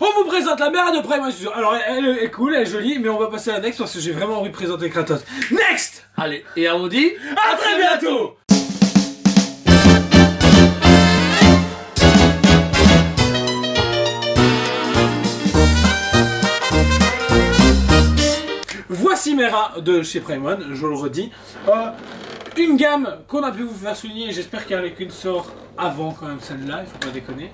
on vous présente la mère de Prime Studio. Alors elle est cool, elle est jolie, mais on va passer à la next parce que j'ai vraiment envie de présenter Kratos. Next. Allez, et on vous dit À très bientôt. Voici Mera de chez Prime One, je le redis. Une gamme qu'on a pu vous faire souligner, j'espère qu'il y en a qu'une sort avant quand même celle-là, il faut pas déconner.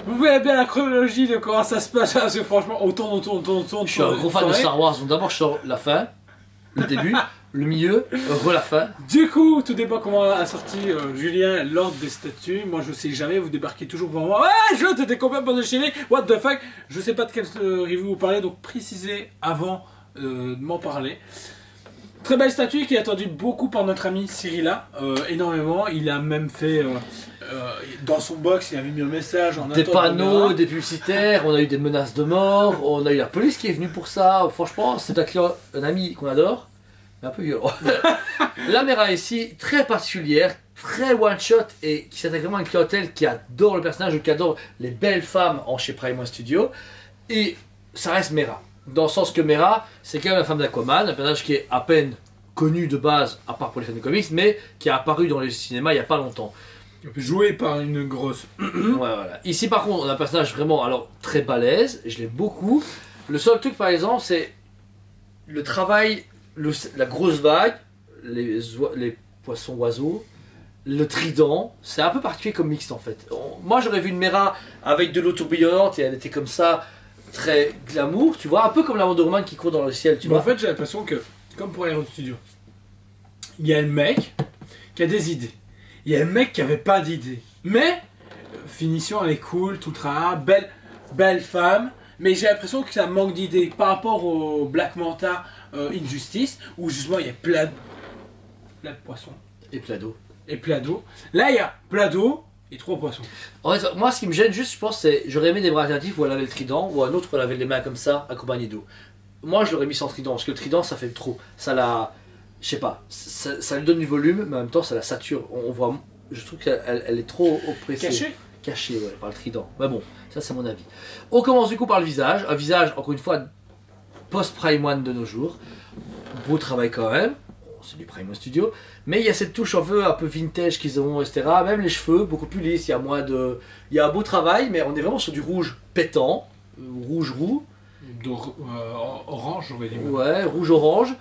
Vous voyez bien la chronologie de comment ça se passe, parce que franchement, on tourne. Je suis un gros fan de Star Wars, donc d'abord je sors la fin, le début, le milieu, la fin. Du coup, tout dépend comment a sorti Julien l'ordre des statues. Moi je sais jamais, vous débarquez toujours pour moi. Ouais, je t'étais complètement déchaîné, what the fuck. Je sais pas de quelle review vous parlez, donc précisez avant de m'en parler. Très belle statue qui a attendu beaucoup par notre ami Cyrilla, énormément. Il a même fait, dans son box, il avait mis un message en des panneaux, des publicitaires, on a eu des menaces de mort, on a eu la police qui est venue pour ça. Franchement, c'est un ami qu'on adore, mais un peu violent. La Mera ici, très particulière, très one shot et qui s'attaque vraiment à une clientèle qui adore le personnage, qui adore les belles femmes en chez Prime One Studio. Et ça reste Mera. Dans le sens que Mera, c'est quand même la femme d'Aquaman, un personnage qui est à peine connu de base, à part pour les fans de comics, mais qui a apparu dans le cinéma il n'y a pas longtemps. Joué par une grosse. Ouais, voilà. Ici par contre, on a un personnage vraiment alors très balèze, je l'aime beaucoup. Le seul truc par exemple, c'est le travail, la grosse vague, les poissons-oiseaux, le trident, c'est un peu particulier comme mixte en fait. Moi j'aurais vu une Mera avec de l'eau tourbillonnante et elle était comme ça, très glamour, tu vois, un peu comme la Wonder Woman qui court dans le ciel, tu vois. En fait, j'ai l'impression que, comme pour Iron Studio, il y a le mec qui a des idées. Il y a le mec qui avait pas d'idées. Mais, finition, elle est cool, tout le travail, belle femme. Mais j'ai l'impression que ça manque d'idées par rapport au Black Manta Injustice, où justement il y a plein de poissons. Et plein d'eau. Et plein d'eau. Là, il y a plein d'eau. Et 3 poissons. En fait, moi ce qui me gêne juste, je pense, c'est j'aurais aimé des bras alternatifs où elle avait le trident, ou un autre où elle avait les mains comme ça, accompagné d'eau. Moi je l'aurais mis sans trident, parce que le trident ça fait trop. Ça la. Je sais pas, ça lui donne du volume, mais en même temps ça la sature. On voit. Je trouve qu'elle est trop oppressée. Cachée, ouais, par le trident. Mais bon, ça c'est mon avis. On commence du coup par le visage. Un visage, encore une fois, post-Prime One de nos jours. Beau travail quand même. C'est du Prime One Studio, mais il y a cette touche en feu un peu vintage qu'ils ont, etc. Même les cheveux, beaucoup plus lisses, il y a moins de... Il y a un beau travail, mais on est vraiment sur du rouge pétant, rouge roux. Orange, j'aurais dit. Ouais, rouge-orange,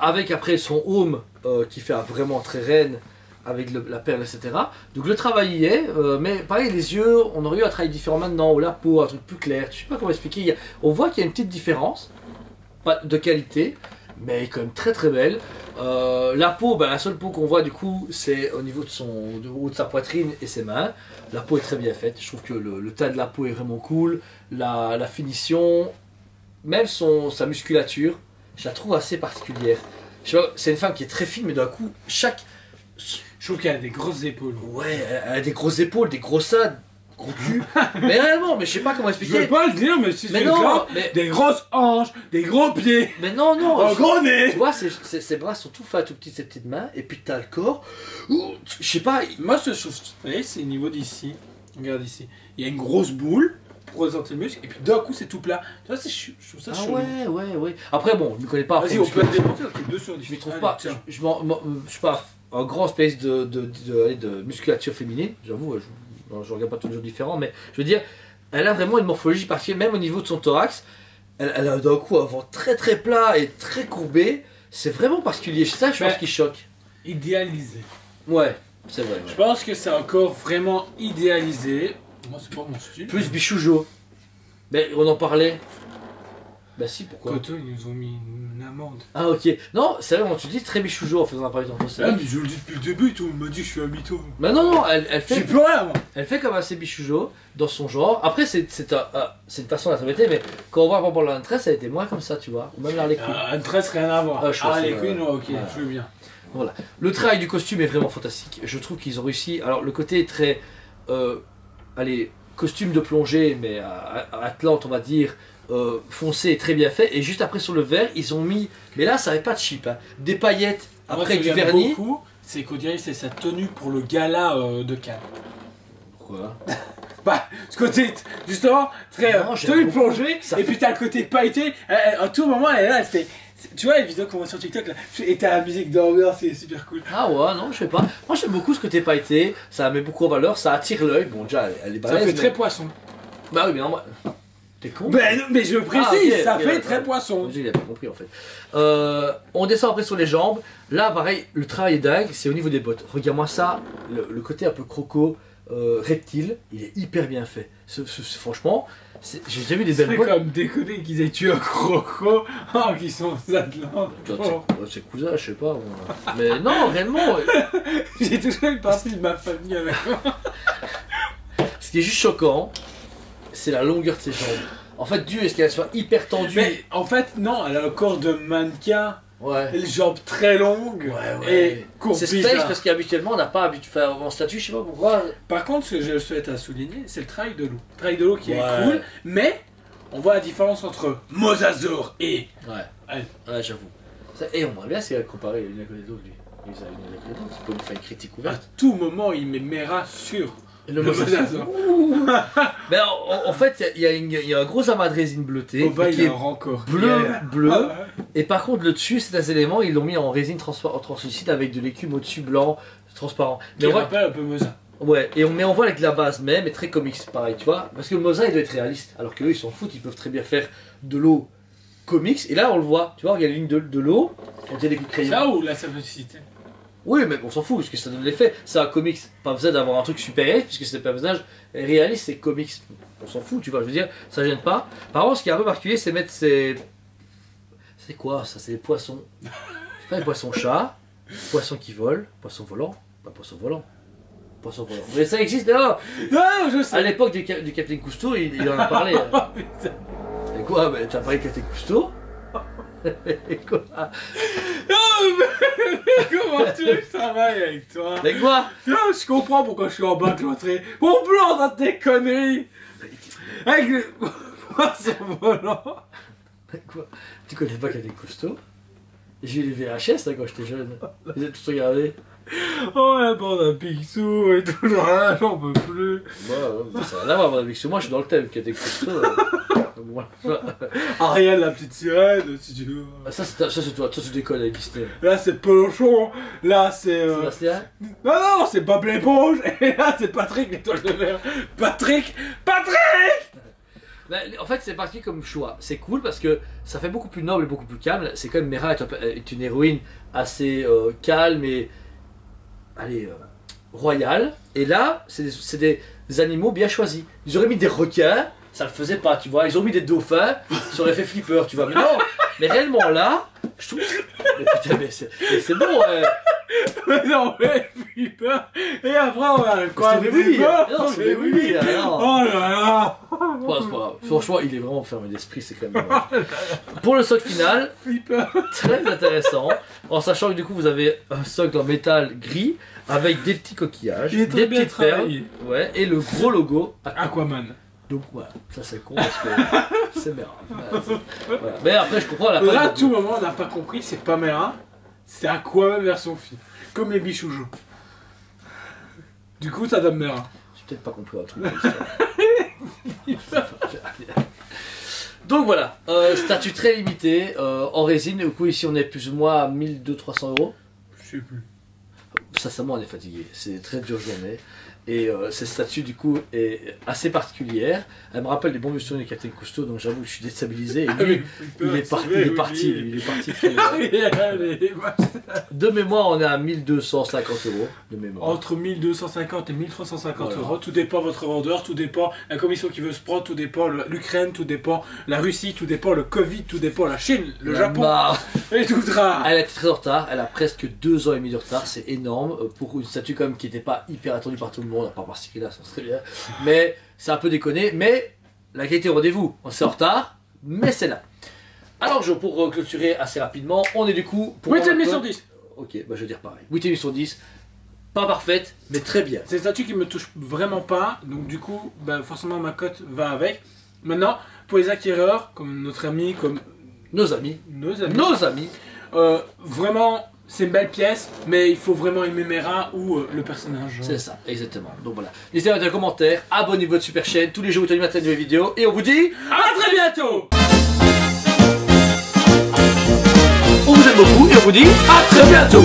avec après son home qui fait un vraiment très reine, avec la perle, etc. Donc le travail y est, mais pareil, les yeux, on aurait eu un travail différent maintenant, ou la peau, un truc plus clair, je sais pas comment expliquer. On voit qu'il y a une petite différence de qualité, mais quand même très très belle. La peau, la seule peau qu'on voit du coup c'est au niveau de haut de sa poitrine et ses mains. La peau est très bien faite, je trouve que le teint de la peau est vraiment cool, la finition, même sa musculature, je la trouve assez particulière. C'est une femme qui est très fine, mais d'un coup je trouve qu'elle a des grosses épaules. Ouais, elle a des grosses épaules, des gros seins, gros cul. Mais réellement, mais je sais pas comment expliquer. Je vais pas le dire, mais si c'est le cas, des grosses hanches, des gros pieds. Mais non, un gros nez. Tu vois, ses bras sont tout faits, tout petits, ses petites mains, et puis t'as le corps. Je sais pas. Moi, ce que je trouve, c'est au niveau d'ici. Regarde ici. Il y a une grosse boule pour présenter le muscle, et puis d'un coup, c'est tout plat. Tu vois, je trouve ça chelou. Ouais. Après, bon, je ne connais pas. Vas-y, on peut le démonter, ok, 2 sur 10. Je ne trouve pas. Je suis pas un grand space de musculature féminine, j'avoue. Je regarde pas toujours différent, mais je veux dire, elle a vraiment une morphologie particulière, même au niveau de son thorax. Elle a d'un coup un ventre très très plat et très courbé. C'est vraiment particulier. C'est ça, je pense, qui choque. Idéalisé. Ouais, c'est vrai. Ouais. Je pense que c'est encore vraiment idéalisé. Moi, c'est pas mon style. Plus Bichoujo. Mais on en parlait. Bah si, pourquoi? Koto, ils nous ont mis une amende. Ah ok. Non, c'est vrai, tu dis très Bichoujo en faisant un parler tantôt. Ah mais je le dis depuis le début, tout le monde m'a dit que je suis un mytho. Bah non, elle fait... J'ai plus rien, moi. Elle fait comme assez Bichoujo dans son genre. Après, c'est une façon d'interpréter, mais quand on voit par rapport à l'Antress, ça a été moins comme ça, tu vois. Ou même l'Harley Quinn. Antress, rien à voir. Harley Quinn, ok, voilà. je veux bien. Voilà. Le travail du costume est vraiment fantastique. Je trouve qu'ils ont réussi. Alors, le côté est très... allez, costume de plongée, mais à Atlante, on va dire... foncé et très bien fait, et juste après sur le vert ils ont mis, mais là ça avait pas de cheap, hein, des paillettes après du vernis. C'est qu'au dirait c'est sa tenue pour le gala de Cannes. Pourquoi? Bah, parce côté, justement, très Non, j'aime tenue beaucoup. plongée, Ça et fait- puis t'as le côté pailleté. À tout moment, elle est là, elle fait. Tu vois les vidéos qu'on voit sur TikTok là, et t'as la musique d'ambiance, c'est super cool. Ah ouais, non, je sais pas. Moi j'aime beaucoup ce côté pailleté, ça met beaucoup en valeur, ça attire l'œil. Bon, déjà, elle est Ça balèze. fait mais- très poisson. Bah oui, mais non, moi. T'es con? Mais je précise, Ah, ok, ça ok, fait d'accord. très poisson. Il a pas compris en fait. On descend après sur les jambes. Là, pareil, le travail est dingue, c'est au niveau des bottes. Regarde-moi ça, le côté un peu croco, reptile, il est hyper bien fait. Franchement, j'ai déjà vu des C'est belles quand bottes. même déconné qu'ils aient tué un croco, qui sont aux Atlantes. C'est cousin, je sais pas. Moi. Mais non, réellement, J'ai toujours une partie de ma famille avec moi. ce qui est juste choquant, c'est la longueur de ses jambes. En fait, dû à ce qu'elle soit hyper tendue. Mais en fait, non, elle a le corps de mannequin, Ouais. les jambes très longues Ouais. et courtes. C'est space parce qu'habituellement on n'a pas habitué en statut, je sais pas pourquoi. Par contre, ce que je souhaite à souligner, c'est le travail de l'eau. Le travail de l'eau qui Ouais. est cool, mais on voit la différence entre Mosasaur et. Ouais. Ouais. Ouais, j'avoue. Et on voit bien si elle comparer l'une à côté de l'autre, lui. Ils ont une à côté de l'autre, c'est pour lui faire une critique À ouverte. tout moment, il met Mera sur. Le Mosasaur. Mais en fait, il y a un gros amas de résine bleutée Au bas, qui il a est un rancor. bleu. Ah, Et par contre, le dessus, ces éléments, ils l'ont mis en résine translucide avec de l'écume au-dessus blanc, transparent. Qui Mais on voit, rappelle un peu Mosa. ouais, mais on voit avec la base même, et très comics, pareil, tu vois. Parce que le Mosa, il doit être réaliste. Alors qu'eux, ils s'en foutent, ils peuvent très bien faire de l'eau comics. Et là, on le voit, tu vois, regarde la ligne de l'eau, on tient des coups de C'est crayon. là où la simplicité. Oui, mais on s'en fout, parce que ça donne l'effet. C'est un comics, pas besoin d'avoir un truc super réaliste, puisque c'est un personnage réaliste, c'est comics. On s'en fout, tu vois, je veux dire, ça gêne pas. Par contre, ce qui est un peu particulier, c'est mettre ces. C'est quoi ça? C'est des poissons. C'est pas des poissons-chats, poissons qui volent, poissons volants, pas poissons volants. Poissons volants. Mais ça existe là. Non, je À sais. l'époque du Captain Cousteau, il en a parlé. Putain. Et quoi? Mais t'as parlé de Captain Cousteau? Et quoi? Comment tu travailles avec toi? Mais quoi? Non, je comprends pourquoi je suis en bas de l'entrée. Mon plan dans tes conneries. Avec le poisson volant. Mais quoi? Tu connais pas Captain Cousteau? J'ai eu les VHS là, quand j'étais jeune. Ils ont tous regardé. Oh la bande à Picsou et tout, genre, j'en peux plus. Bah, ça n'a rien à voir avec ce. Moi, je suis dans le thème Captain Cousteau. Voilà. Ariel, la petite sirène, si tu veux. Ça, c'est toi, toi, tu déconnes avec Disney. Là, c'est Pelochon. Là, c'est. Sébastien? Non, non, c'est Bob l'éponge. Et là, c'est Patrick, l'étoile de mer. Patrick. Bah, en fait, c'est parti comme choix. C'est cool parce que ça fait beaucoup plus noble et beaucoup plus calme. C'est quand même Mera est une héroïne assez calme et allez royale. Et là, c'est des animaux bien choisis. Ils auraient mis des requins, ça le faisait pas, tu vois. Ils ont mis des dauphins, ça aurait fait flipper, tu vois. Mais non, mais réellement là, je trouve. Mais putain, mais c'est bon. Mais non, mais Flipper. Et après, on a quoi? C'est des oui. Flipper. Non, c'est des oui. Alors. Oh là là. Ouais, c'est pas grave. Franchement, il est vraiment fermé d'esprit, c'est quand même dommage. Pour le socle final, Flipper. très intéressant, en sachant que du coup vous avez un socle en métal gris avec des petits coquillages, Il est très des bien petites perles, travaillé. ouais, et le gros logo. Aquaman. Donc voilà, ça c'est con parce que c'est merde. Voilà. Mais après je comprends la Là, à page de- tout moment, on n'a pas compris, c'est pas Mera. C'est Aquaman version fille. Comme les bichoujoux. Du coup, ça donne Mera. J'ai peut-être pas compris un truc. Donc voilà, statut très limité, en résine, du coup ici on est plus ou moins à 1200-300 €. Je sais plus. Sincèrement, on est fatigué. C'est une très dure journée. Et cette statue, du coup, est assez particulière. Elle me rappelle les bons souvenirs de Captain Cousteau, donc j'avoue que je suis déstabilisé. Et lui, il est parti. Il est parti. Il est parti. De mémoire, on est à 1250 € de mémoire. Entre 1250 et 1350 Voilà. euros, tout dépend de votre vendeur, tout dépend la commission qui veut se prendre, tout dépend l'Ukraine, tout dépend la Russie, tout dépend le Covid, tout dépend la Chine, le La Japon barre. et tout ça. Elle a été très en retard. Elle a presque 2 ans et demi de retard. C'est énorme pour une statue quand même qui n'était pas hyper attendue par tout le monde, à part par Cyrilla, ça serait bien. Mais c'est un peu déconné. Mais la qualité au rendez-vous. On s'est en retard, mais c'est là. Alors, pour clôturer assez rapidement, on est du coup pour 8,5 sur 10. Ok, bah je veux dire pareil. 8,5 sur 10. Pas parfaite, mais très bien. C'est une statue qui me touche vraiment pas, donc du coup, bah, forcément ma cote va avec. Maintenant, pour les acquéreurs, comme notre ami, comme Nos amis. nos amis, Nos amis. vraiment, c'est une belle pièce, mais il faut vraiment aimer Mera ou le personnage. C'est ça, exactement. Donc voilà. N'hésitez pas à mettre un commentaire, abonnez-vous à votre super chaîne. Tous les jours, vous matin de nouvelles vidéos. Et on vous dit À très bientôt. on vous aime beaucoup et on vous dit à très bientôt.